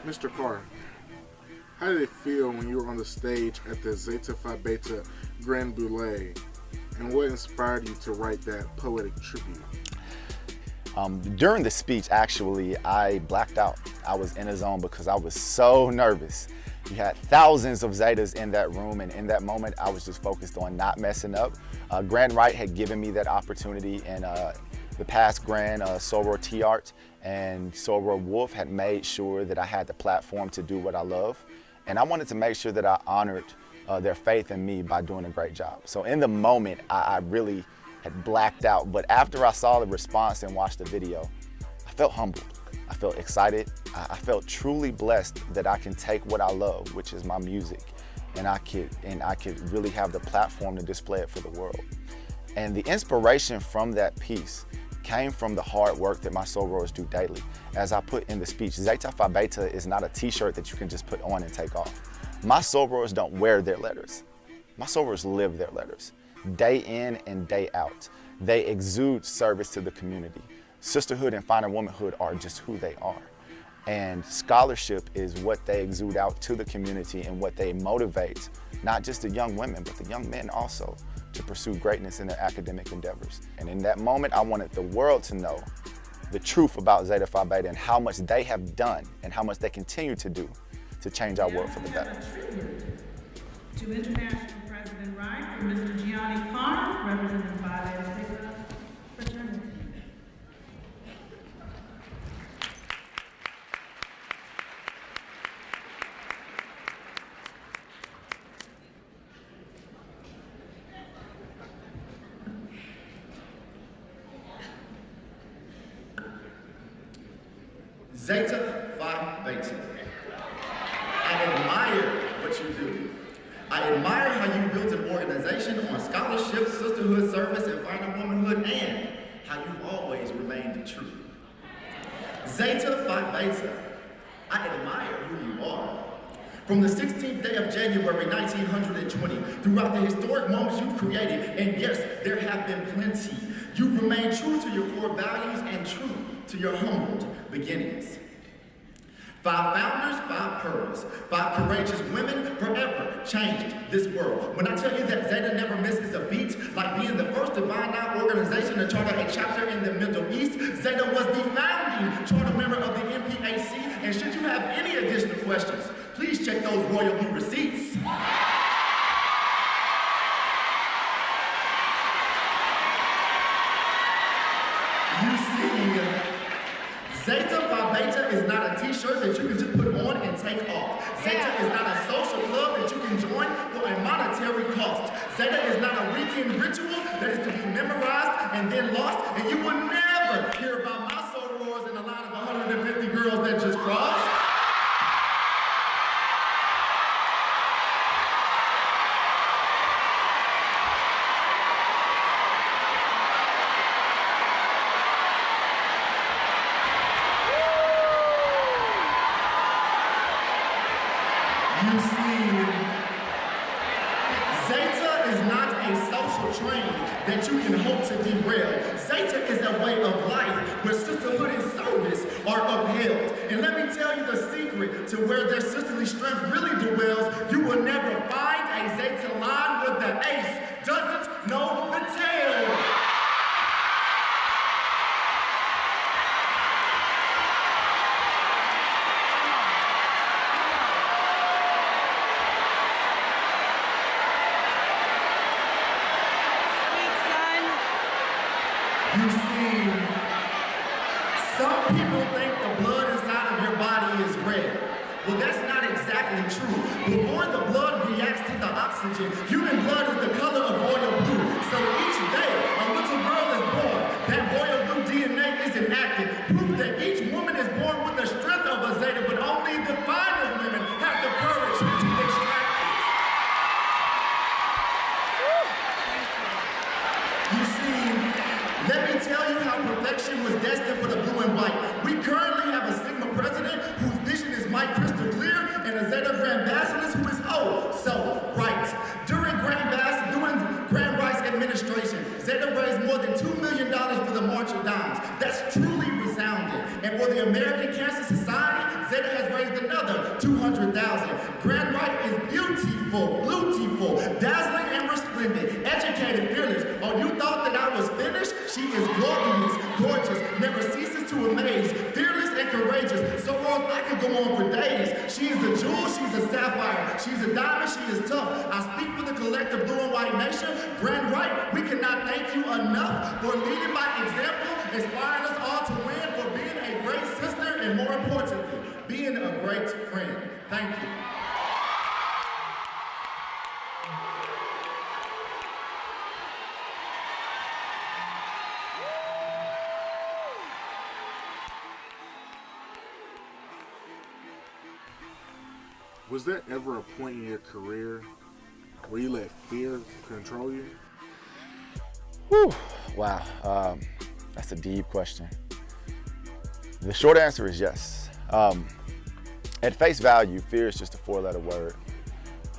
Mr. Carr, how did it feel when you were on the stage at the Zeta Phi Beta Grand Boule, and what inspired you to write that poetic tribute? During the speech, actually, I blacked out. I was in a zone because I was so nervous. You had thousands of Zetas in that room, and in that moment, I was just focused on not messing up. Grand Wright had given me that opportunity in the past Grand Sorority Art, and Soror Wolf had made sure that I had the platform to do what I love. And I wanted to make sure that I honored their faith in me by doing a great job. So in the moment, I really had blacked out. But after I saw the response and watched the video, I felt humbled. I felt excited. I felt truly blessed that I can take what I love, which is my music, and I could really have the platform to display it for the world. And the inspiration from that piece came from the hard work that my sorors do daily. As I put in the speech, Zeta Phi Beta is not a t-shirt that you can just put on and take off. My sorors don't wear their letters. My sorors live their letters, day in and day out. They exude service to the community. Sisterhood and finer womanhood are just who they are. And scholarship is what they exude out to the community and what they motivate, not just the young women, but the young men also, to pursue greatness in their academic endeavors. And in that moment, I wanted the world to know the truth about Zeta Phi Beta and how much they have done and how much they continue to do to change our world for the better. To International President Wright for Mr. Gionni Carr, representing Phi Beta Sigma fraternity. Zeta Phi Beta. I admire what you do. I admire how you built an organization on scholarship, sisterhood, service, and finer womanhood, and how you've always remained true. Zeta Phi Beta, I admire who you are. From the 16th day of January 1920, throughout the historic moments you've created, and yes, there have been plenty, you've remained true to your core values and true to your humbled beginnings. 5 founders, 5 pearls, 5 courageous women forever changed this world. When I tell you that Zeta never misses a beat, like being the first divine art organization to charter a chapter in the Middle East, Zeta was the founding charter member of the MPAC, and should you have any additional questions, please check those royalty receipts. You see, Zeta Phi Beta is not a t-shirt that you can just put on and take off. Zeta is not a social club that you can join for a monetary cost. Zeta is not a weekend ritual that is to be memorized and then lost, and you will never hear about my sorors in a line of 150 girls that just crossed. You see, Zeta is not a social train that you can hope to derail. Zeta is a way of life where sisterhood and service are upheld. And let me tell you the secret to where their sisterly strength really dwells. You will never find a Zeta line where the ace doesn't know the tail. You see, some people think the blood inside of your body is red. Well, that's not exactly true. Before the blood reacts to the oxygen, human blood is the color of royal blue. So each day a little girl is born, that royal blue DNA is enacted. Proof that each woman is born with the strength of a Zeta, but only the finer women have the courage to extract it. You see, let me tell you how perfection was destined for the blue and white. We currently have a Sigma president whose vision is mic crystal clear, and a Zeta Grand Basilisk who is oh so right. During Grand Wright's administration, Zeta raised more than $2 million for the March of Dimes. That's truly resounding. And for the American Cancer Society, Zeta has raised another 200,000. Grand Right is beautiful, dazzling and resplendent, educated, fearless. Oh, you thought that I was finished? She is glorious, gorgeous, never ceases to amaze, fearless and courageous. So I could go on for days. She is a jewel, she's a sapphire, she's a diamond, she is tough. I speak for the collective blue and white nation. Grand Right, we cannot thank you enough for leading by example, inspiring us all to win, for being a great sister, and more importantly, being a great friend. Thank you. Was there ever a point in your career where you let fear control you? Whew, wow, that's a deep question. The short answer is yes. At face value, fear is just a four-letter word.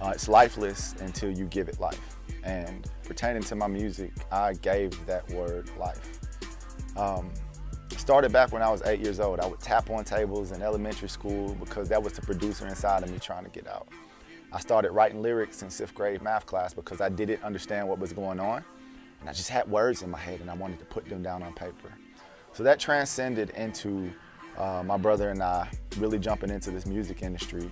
It's lifeless until you give it life. And pertaining to my music, I gave that word life. It started back when I was 8 years old. I would tap on tables in elementary school because that was the producer inside of me trying to get out. I started writing lyrics in 6th grade math class because I didn't understand what was going on. And I just had words in my head and I wanted to put them down on paper. So that transcended into my brother and I really jumping into this music industry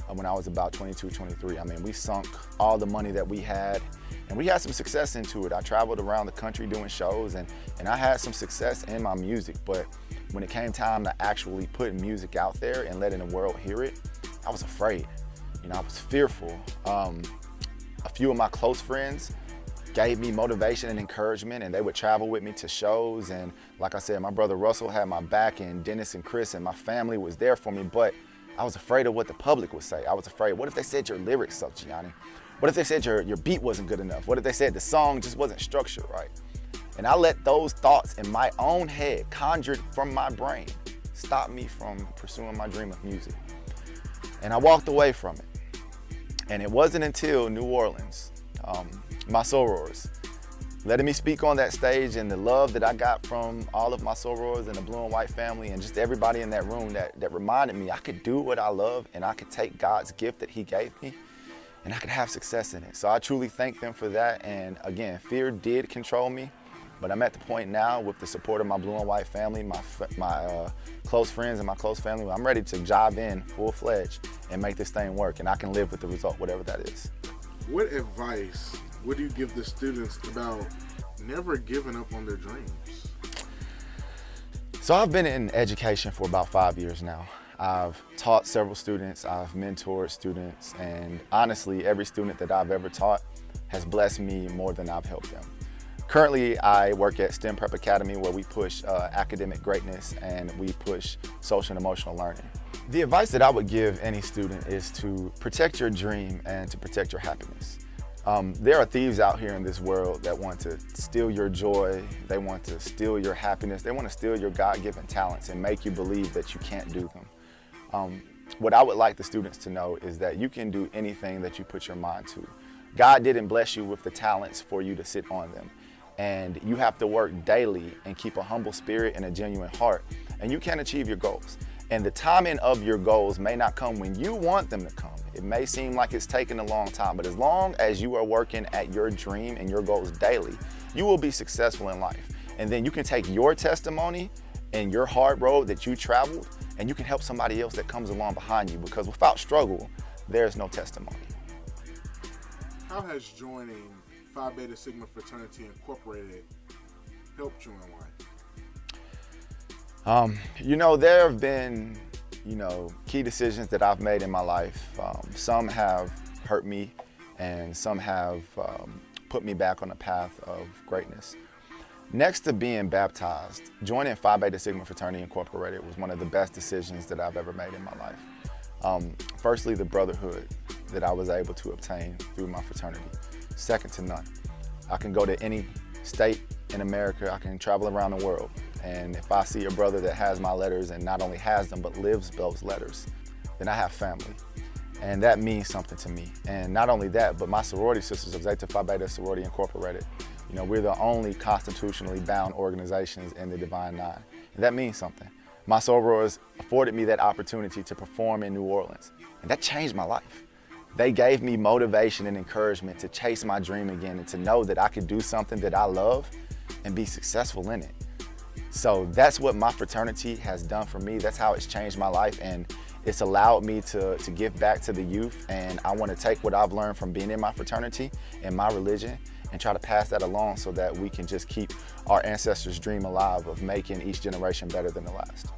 when I was about 22, 23. I mean, we sunk all the money that we had, and we had some success into it. I traveled around the country doing shows, and I had some success in my music, but when it came time to actually put music out there and letting the world hear it, I was afraid. You know, I was fearful. A few of my close friends gave me motivation and encouragement, and they would travel with me to shows, and like I said, my brother Russell had my back, and Dennis and Chris and my family was there for me, but I was afraid of what the public would say. I was afraid, what if they said your lyrics sucked, Gionni? What if they said your beat wasn't good enough? What if they said the song just wasn't structured right? And I let those thoughts in my own head, conjured from my brain, stop me from pursuing my dream of music. And I walked away from it. And it wasn't until New Orleans, my sorors, letting me speak on that stage, and the love that I got from all of my sorors and the blue and white family and just everybody in that room that reminded me I could do what I love, and I could take God's gift that he gave me and I could have success in it. So I truly thank them for that. And again, fear did control me, but I'm at the point now with the support of my blue and white family, my close friends and my close family, I'm ready to dive in full-fledged and make this thing work, and I can live with the result, whatever that is. What advice would you give the students about never giving up on their dreams? So I've been in education for about 5 years now. I've taught several students, I've mentored students, and honestly, every student that I've ever taught has blessed me more than I've helped them. Currently, I work at STEM Prep Academy, where we push academic greatness and we push social and emotional learning. The advice that I would give any student is to protect your dream and to protect your happiness. There are thieves out here in this world that want to steal your joy, they want to steal your happiness, they want to steal your God-given talents and make you believe that you can't do them. What I would like the students to know is that you can do anything that you put your mind to. God didn't bless you with the talents for you to sit on them. And you have to work daily and keep a humble spirit and a genuine heart, and you can achieve your goals. And the timing of your goals may not come when you want them to come. It may seem like it's taking a long time, but as long as you are working at your dream and your goals daily, you will be successful in life. And then you can take your testimony and your hard road that you traveled, and you can help somebody else that comes along behind you, because without struggle, there's no testimony. How has joining Phi Beta Sigma Fraternity Incorporated helped you in life? You know, there have been, key decisions that I've made in my life. Some have hurt me, and some have put me back on the path of greatness. Next to being baptized, joining Phi Beta Sigma Fraternity Incorporated was one of the best decisions that I've ever made in my life. Firstly, the brotherhood that I was able to obtain through my fraternity, second to none. I can go to any state in America, I can travel around the world, and if I see a brother that has my letters and not only has them but lives those letters, then I have family. And that means something to me. And not only that, but my sorority sisters of Zeta Phi Beta Sorority Incorporated, we're the only constitutionally bound organizations in the Divine Nine. And that means something. my sorors afforded me that opportunity to perform in New Orleans, and that changed my life. They gave me motivation and encouragement to chase my dream again and to know that I could do something that I love and be successful in it. So that's what my fraternity has done for me. That's how it's changed my life, and it's allowed me to give back to the youth. And I want to take what I've learned from being in my fraternity and my religion and try to pass that along so that we can just keep our ancestors' dream alive of making each generation better than the last.